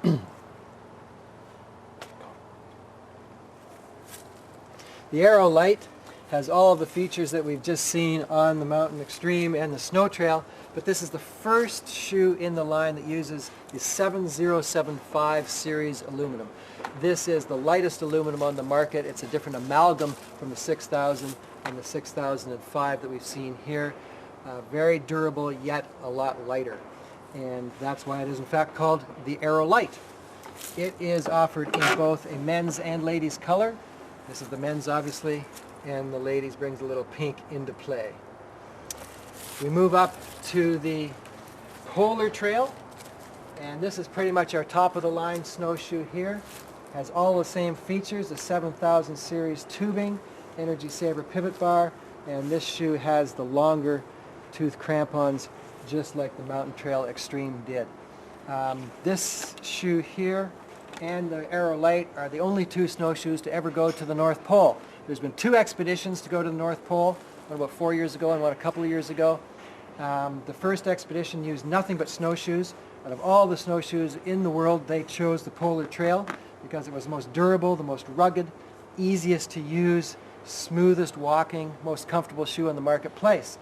The Aero Light has all of the features that we've just seen on the Mountain Extreme and the Snow Trail, but this is the first shoe in the line that uses the 7075 series aluminum. This is the lightest aluminum on the market. It's a different amalgam from the 6000 and the 6005 that we've seen here. Very durable, yet a lot lighter. And that's why it is in fact called the Aero Light. It is offered in both a men's and ladies color. This is the men's, obviously, and the ladies brings a little pink into play. We move up to the Polar Trail, and this is pretty much our top of the line snowshoe here. Has all the same features, the 7000 series tubing, Energy Saver pivot bar, and this shoe has the longer tooth crampons just like the Mountain Trail Extreme did. This shoe here and the Aero Light are the only two snowshoes to ever go to the North Pole. There's been two expeditions to go to the North Pole, one about 4 years ago and one a couple of years ago. The first expedition used nothing but snowshoes. Out of all the snowshoes in the world, they chose the Polar Trail because it was the most durable, the most rugged, easiest to use, smoothest walking, most comfortable shoe in the marketplace.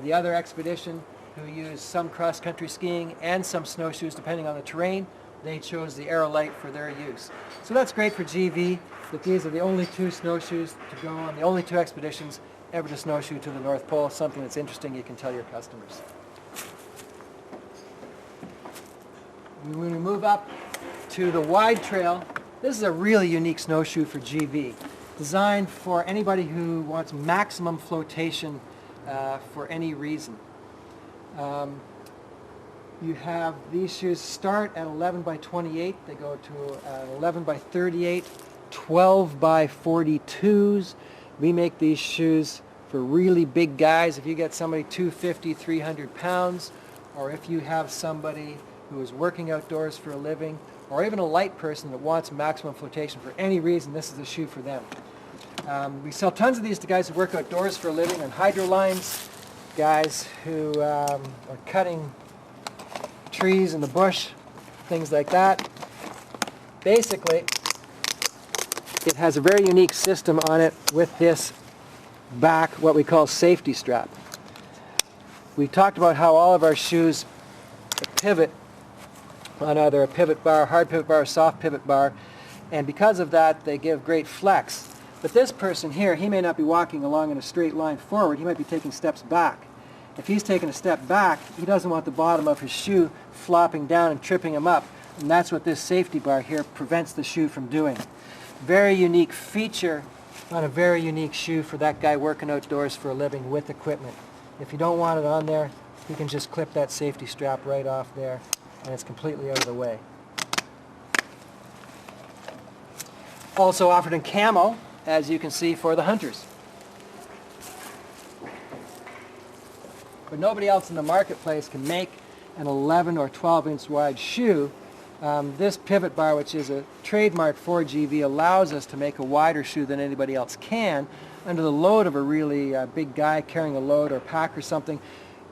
The other expedition, who used some cross-country skiing and some snowshoes depending on the terrain, they chose the Aero Light for their use. So that's great for GV, that these are the only two snowshoes to go on, the only two expeditions ever to snowshoe to the North Pole, something that's interesting you can tell your customers. When we move up to the Wide Trail, this is a really unique snowshoe for GV, designed for anybody who wants maximum flotation for any reason. You have these shoes start at 11 by 28, they go to 11 by 38, 12 by 42s. We make these shoes for really big guys. If you get somebody 250, 300 pounds, or if you have somebody who is working outdoors for a living, or even a light person that wants maximum flotation for any reason, this is a shoe for them. We sell tons of these to guys who work outdoors for a living on hydro lines, guys who are cutting trees in the bush, things like that. Basically, it has a very unique system on it with this back, what we call safety strap. We talked about how all of our shoes pivot on either a pivot bar, hard pivot bar, or soft pivot bar, and because of that they give great flex. But this person here, he may not be walking along in a straight line forward, he might be taking steps back. If he's taking a step back, he doesn't want the bottom of his shoe flopping down and tripping him up, and that's what this safety bar here prevents the shoe from doing. Very unique feature on a very unique shoe for that guy working outdoors for a living with equipment. If you don't want it on there, you can just clip that safety strap right off there, and it's completely out of the way. Also offered in camo, as you can see, for the hunters. But nobody else in the marketplace can make an 11 or 12 inch wide shoe. This pivot bar, which is a trademark for GV, allows us to make a wider shoe than anybody else can under the load of a really big guy carrying a load or pack or something.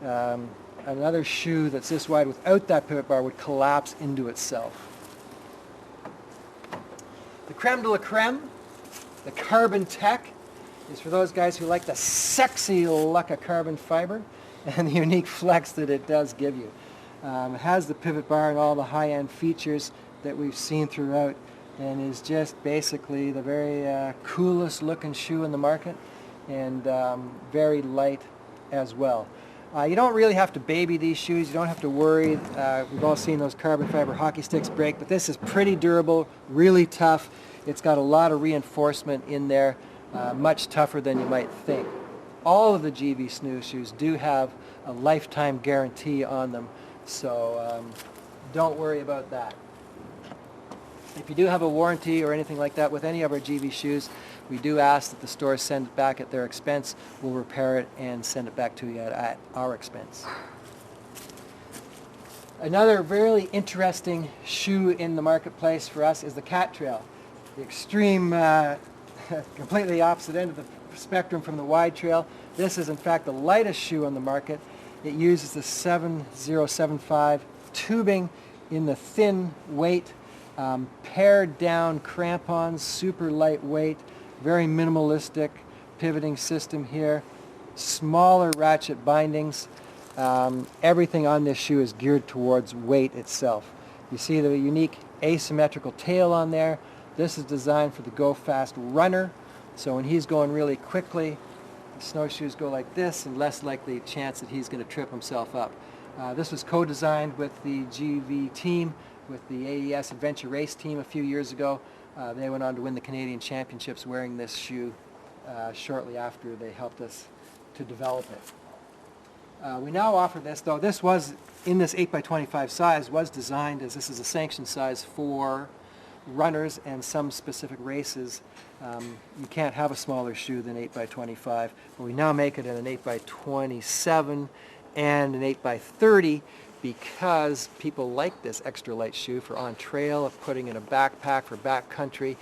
Another shoe that's this wide without that pivot bar would collapse into itself. The creme de la creme, the Carbon Tech, is for those guys who like the sexy look of carbon fiber and the unique flex that it does give you. It has the pivot bar and all the high-end features that we've seen throughout, and is just basically the very coolest looking shoe in the market, and very light as well. You don't really have to baby these shoes. You don't have to worry. We've all seen those carbon fiber hockey sticks break, but this is pretty durable, really tough. It's got a lot of reinforcement in there, much tougher than you might think. All of the GV snowshoes do have a lifetime guarantee on them, so don't worry about that. If you do have a warranty or anything like that with any of our GV shoes, we do ask that the stores send it back at their expense. We'll repair it and send it back to you at our expense. Another really interesting shoe in the marketplace for us is the Cat Trail. The extreme, completely opposite end of the spectrum from the Wide Trail. This is in fact the lightest shoe on the market. It uses the 7075 tubing in the thin weight, pared down crampons, super lightweight, very minimalistic pivoting system here, smaller ratchet bindings. Everything on this shoe is geared towards weight itself. You see the unique asymmetrical tail on there. This is designed for the Go Fast runner, so when he's going really quickly, the snowshoes go like this, and less likely chance that he's going to trip himself up. This was co-designed with the GV team, with the AES Adventure Race team a few years ago. They went on to win the Canadian Championships wearing this shoe shortly after they helped us to develop it. We now offer this, though this was, in this 8x25 size, was designed as this is a sanctioned size for runners and some specific races. You can't have a smaller shoe than 8x25, but we now make it in an 8x27 and an 8x30 because people like this extra light shoe for on trail, of putting in a backpack for backcountry.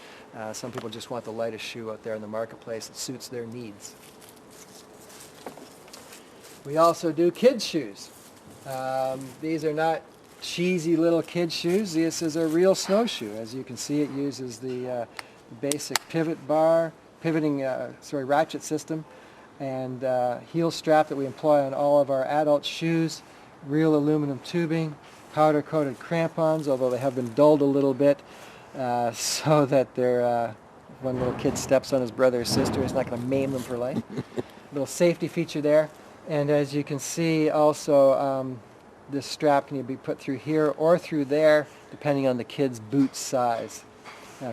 Some people just want the lightest shoe out there in the marketplace. It suits their needs. We also do kids shoes. These are not cheesy little kid shoes. This is a real snowshoe. As you can see, it uses the basic pivot bar, ratchet system, and heel strap that we employ on all of our adult shoes. Real aluminum tubing, powder coated crampons, although they have been dulled a little bit so that they're, when little kid steps on his brother or sister, it's not going to maim them for life. Little safety feature there. And as you can see also, this strap can be put through here or through there, depending on the kid's boot size.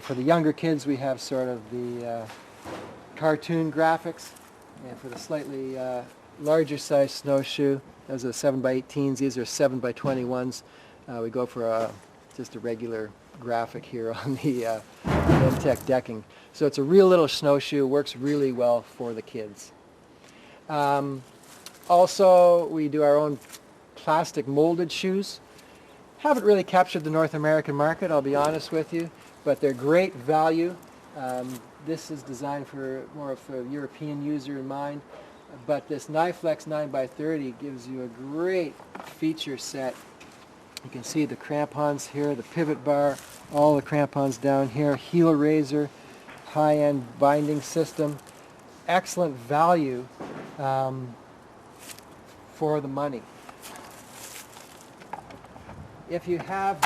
For the younger kids, we have sort of the cartoon graphics, and for the slightly larger size snowshoe, those are 7x18s, these are 7x21s. We go for just a regular graphic here on the Intech decking. So it's a real little snowshoe, works really well for the kids. Also, we do our own plastic molded shoes. Haven't really captured the North American market, I'll be honest with you, but they're great value. This is designed for more of a European user in mind, but this Niflex 9x30 gives you a great feature set. You can see the crampons here, the pivot bar, all the crampons down here, heel raiser, high-end binding system. Excellent value for the money. If you have,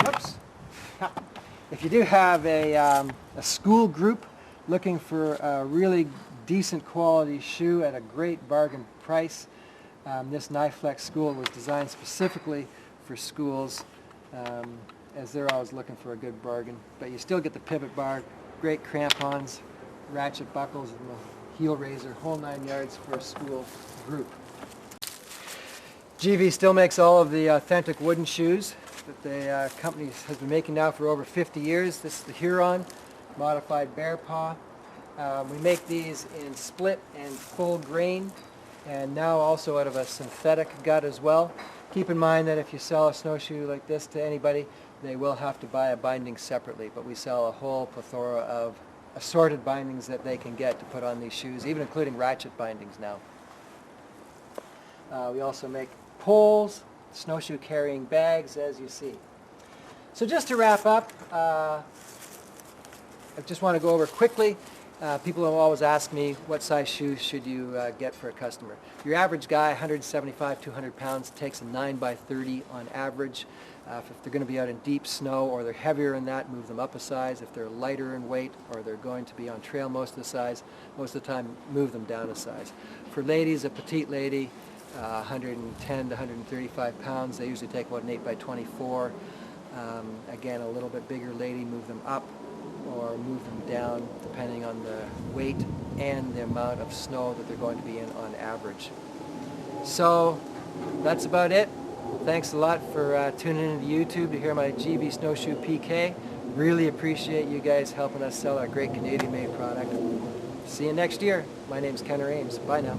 if you do have a school group looking for a really decent quality shoe at a great bargain price, this Niflex School was designed specifically for schools, as they're always looking for a good bargain. But you still get the pivot bar, great crampons, ratchet buckles, and the heel raiser, whole 9 yards for a school group. GV still makes all of the authentic wooden shoes that the company has been making now for over 50 years. This is the Huron modified bear paw. We make these in split and full grain, and now also out of a synthetic gut as well. Keep in mind that if you sell a snowshoe like this to anybody, they will have to buy a binding separately, but we sell a whole plethora of assorted bindings that they can get to put on these shoes, even including ratchet bindings now. We also make poles, snowshoe carrying bags, as you see. So just to wrap up, I just want to go over quickly. People have always asked me, what size shoes should you get for a customer? Your average guy, 175, 200 pounds, takes a 9x30 on average. If they're going to be out in deep snow or they're heavier than that, move them up a size. If they're lighter in weight or they're going to be on trail most of the time, move them down a size. For ladies, a petite lady, 110 to 135 pounds, they usually take about an 8x24. Again, a little bit bigger lady, move them up or move them down depending on the weight and the amount of snow that they're going to be in on average. So that's about it. Thanks a lot for tuning into YouTube to hear my GV Snowshoe PK. Really appreciate you guys helping us sell our great Canadian-made product. See you next year. My name's Kenner Ames. Bye now.